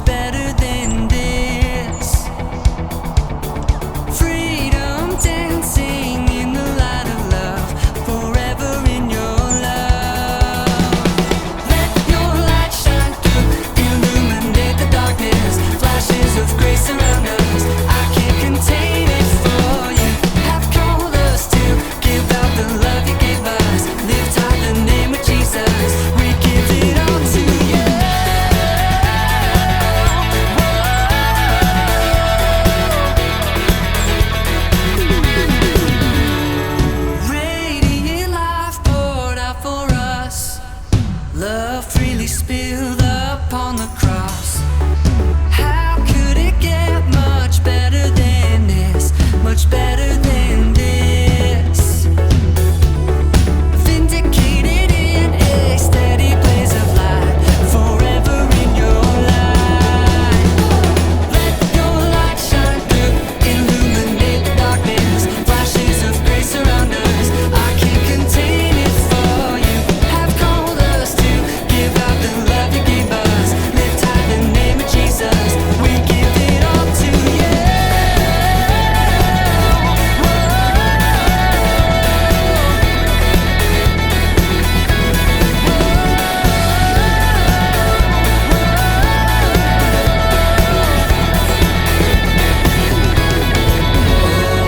better than this. Freedom dancing in the light of love, forever in your love. Let your light shine through, illuminate the darkness. Flashes of grace surround us, I can't contain it for you. Have called us to give out the love you gave us. Lift high the name of Jesus, we give it all to you. Radiant life poured out for us, love freely spilled upon the cross. How could it get much better than this? Much better than this. Vindicated in a steady blaze of light, forever in your light. Let your light shine through, illuminate the darkness. Flashes of grace surround us, I can't contain it for you. Have called us to give out the love you gave us. Lift high the name of Jesus, we give it all to you.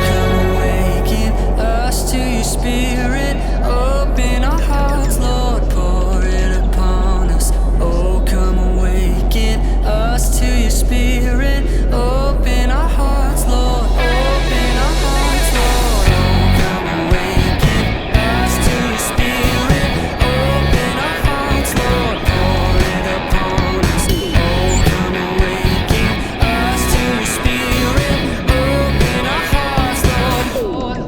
Come awaken us to your spirit. Open our hearts, Lord, pour it upon us. Oh, come awaken us to your spirit. Open our hearts, Lord. Open our hearts, Lord. Oh, come awaken us to your spirit. Open our hearts, Lord. Pour it upon us. Oh, come awaken us to your spirit. Open our hearts, Lord.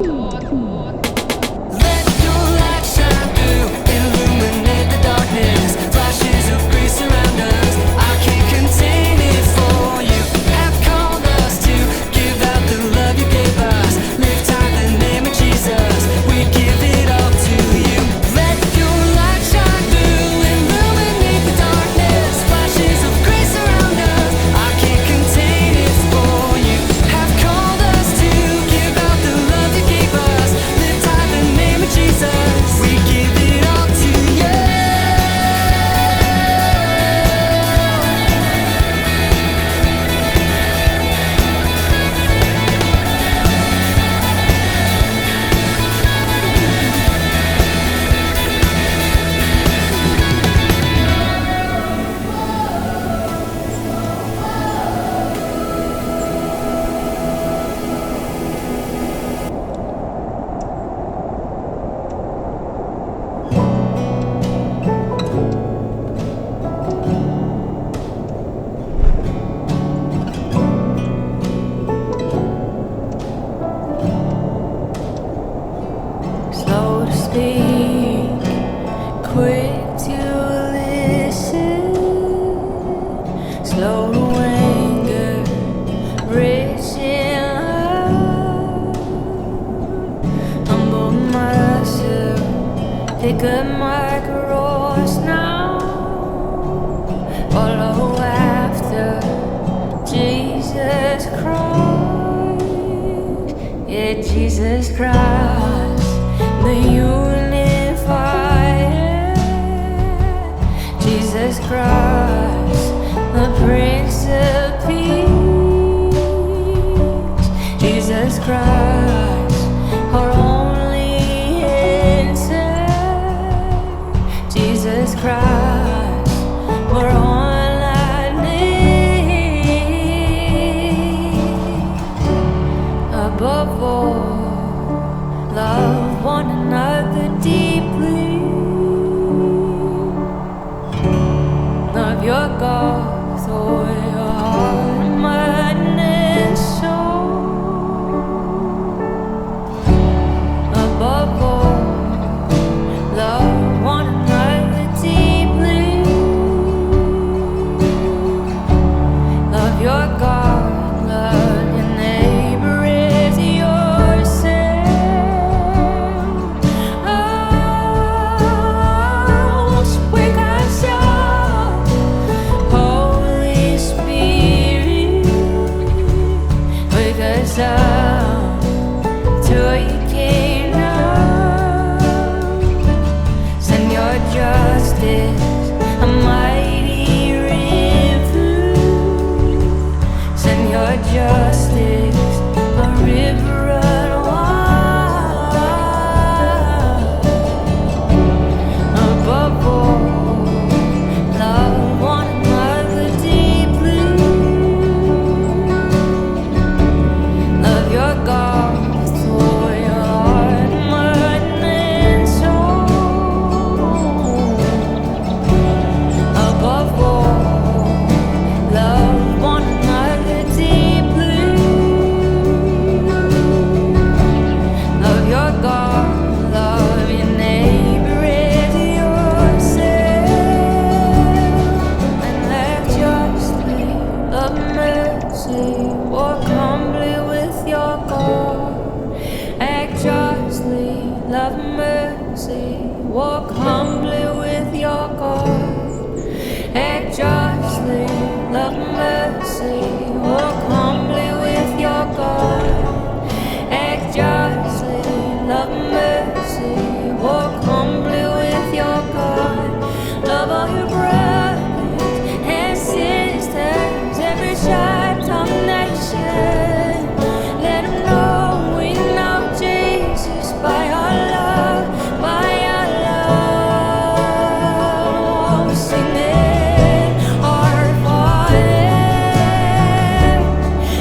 Let your light shine through, illuminate the darkness. Flashes of grace surround us, I can't contain it for you. Have called us to give out the love you gave us. Lift high the name of Jesus, we give it all to you. Let your light shine through, illuminate the darkness. Flashes of grace surround us, I can't contain it for you. Have called us to give out the love you gave us. Lift high the name of Jesus, we give it all to you. Slow to speak, quick to listen, slow to anger, rich in love. Humble myself, pick up my cross now. Follow after Jesus Christ, yeah, Jesus Christ, the unifier. Jesus Christ, the Prince of Peace. Jesus Christ, our only answer. mercy, walk humbly with your God. Act justly, love mercy, walk humbly with your God. Act justly, love mercy, walk humbly with your God. Act justly, love mercy, walk humbly with your God. Love all your brothers and sisters, every tribe, tongue, nation. Let them know we know Jesus by our love, by our love. Oh, sing it, our Father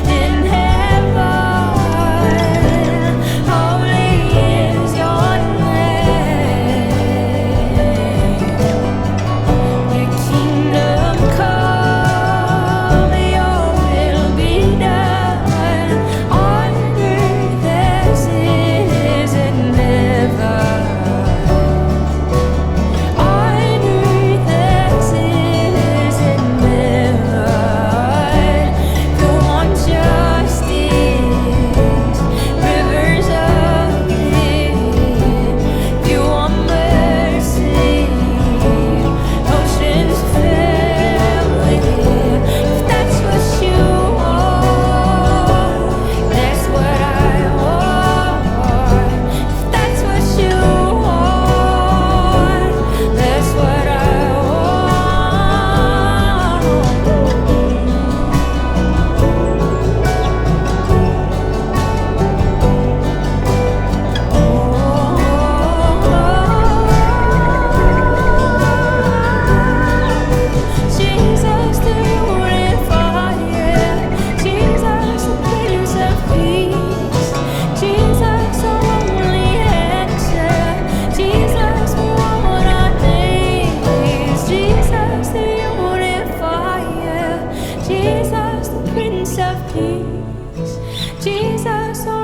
in heaven, holy is your name. Your kingdom come, your will be done on earth as it is in heaven. On earth as it is in heaven. Go on justice, rivers of living. You want mercy, oceans fill with it. If that's what you want, that's what I want. If that's what you want, that's what I Jesus, the unifier. Jesus, the Prince of Peace. Jesus, our only answer. Jesus, we want our days. Jesus, the unifier. Jesus, the Prince of Peace. Jesus, our